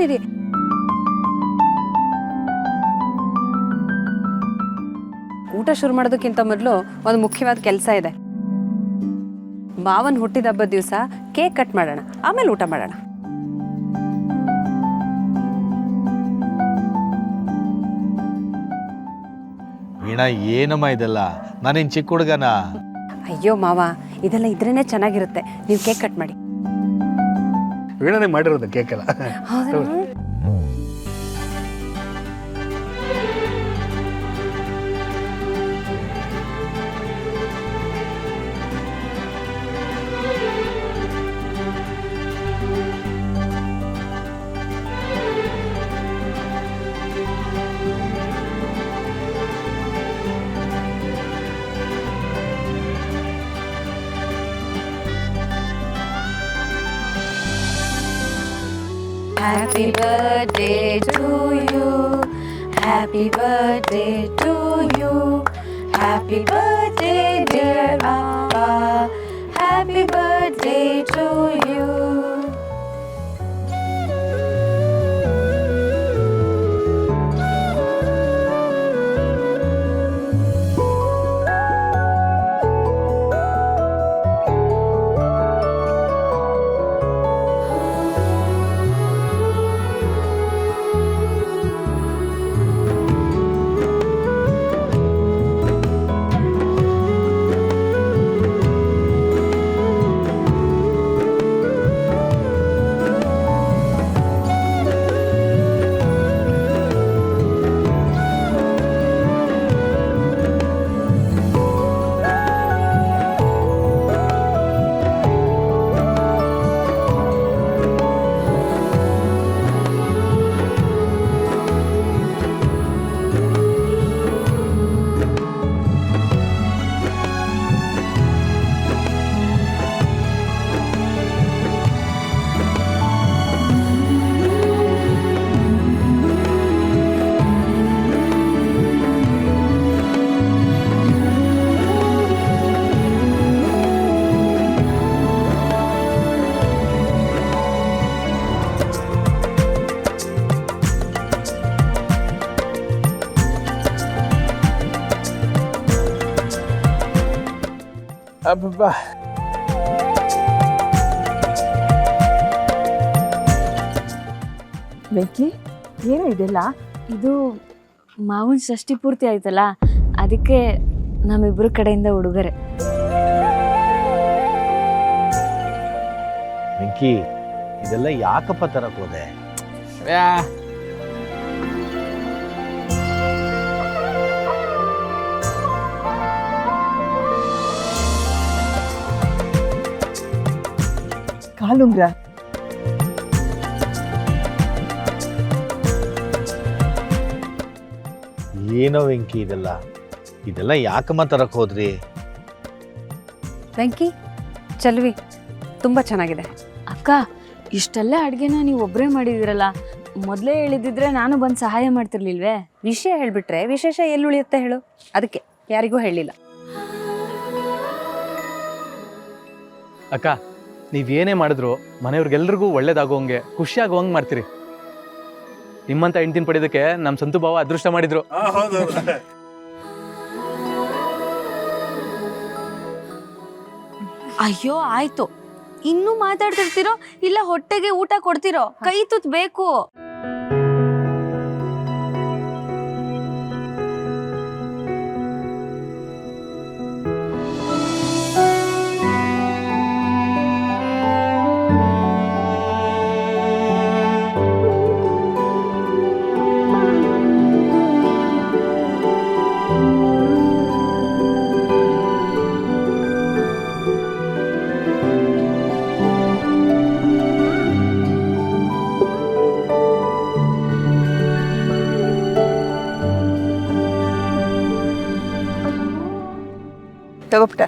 ಇರಿ. ಊಟ ಶುರು ಮಾಡೋದಕ್ಕಿಂತ ಮೊದಲು ಒಂದು ಮುಖ್ಯವಾದ ಕೆಲಸ ಇದೆ. ಮಾವನ್ ಹುಟ್ಟಿದ ಹಬ್ಬದ ದಿವಸ ಕೇಕ್ ಕಟ್ ಮಾಡೋಣ, ಆಮೇಲೆ ಊಟ ಮಾಡೋಣ. ವೀಣಾ, ಏನಮ್ಮ ಇದೆಲ್ಲ? ನಾನೇನು ಚಿಕ್ಕ ಹುಡುಗನ? ಅಯ್ಯೋ ಮಾವ, ಇದೆಲ್ಲ ಇದ್ರೇನೆ ಚೆನ್ನಾಗಿರುತ್ತೆ. ನೀವು ಕೇಕ್ ಕಟ್ ಮಾಡಿ. ವೀಣಾನೇ ಮಾಡಿರೋದು ಕೇಕ್ ಎಲ್ಲ. Happy birthday to you. Happy birthday to you. Happy birthday dear Appa. Happy birthday to you. ಅಬ್ಬಬ್ಬಾ, ಬೆಂಕಿ, ಏನು ಇದೆಲ್ಲ? ಇದು ಮಾವನ ಷಷ್ಠಿ ಪೂರ್ತಿ ಆಯ್ತಲ್ಲ, ಅದಕ್ಕೆ ನಮ್ಮಿಬ್ಬರ ಕಡೆಯಿಂದ ಉಡುಗೊರೆ. ಬೆಂಕಿ, ಇದೆಲ್ಲ ಯಾಕಪ್ಪ ತರಕ್ ಹೋದೆ? ಕಾಲುಂಗ್ರ. ಏನೋ ವೆಂಕಿ, ಇದೆಲ್ಲ ಯಾಕಮ್ಮ ತರಕ್ ಹೋದ್ರಿ? ವೆಂಕಿ, ಚಲ್ವಿ, ತುಂಬ ಚೆನ್ನಾಗಿದೆ. ಅಕ್ಕ, ಇಷ್ಟೆಲ್ಲ ಅಡುಗೆನ ನೀವು ಒಬ್ಬರೇ ಮಾಡಿದಿರಲ್ಲ, ಮೊದಲೇ ಹೇಳಿದಿದ್ರೆ ನಾನು ಬಂದು ಸಹಾಯ ಮಾಡ್ತಿರ್ಲಿಲ್ವೇ? ವಿಷಯ ಹೇಳ್ಬಿಟ್ರೆ ವಿಶೇಷ ಎಲ್ಲಿ ಉಳಿಯುತ್ತೆ ಹೇಳು? ಅದಕ್ಕೆ ಯಾರಿಗೂ ಹೇಳಿಲ್ಲ. ಅಕ್ಕ, ನೀವೇನೇ ಮಾಡಿದ್ರು ಮನೆಯವ್ರಿಗೆಲ್ರಿಗೂ ಒಳ್ಳೇದಾಗೋಂಗೆ ಖುಷಿಯಾಗೋಂಗೆ ಮಾಡ್ತೀರಿ. ನಿಮ್ಮಂತ ಹೆಂಡ್ತಿನ ಪಡೆಯೋದಕ್ಕೆ ನಮ್ಮ ಸಂತು ಭಾವ ಅದೃಷ್ಟ ಮಾಡಿದ್ರು. ಅಯ್ಯೋ ಆಯ್ತು, ಇನ್ನೂ ಮಾತಾಡ್ತಿರ್ತೀರೋ ಇಲ್ಲ ಹೊಟ್ಟೆಗೆ ಊಟ ಕೊಡ್ತಿರೋ? ಕೈ ತುತ್ತು ಬೇಕು. ತಗೋಬಿಟ್ಟ.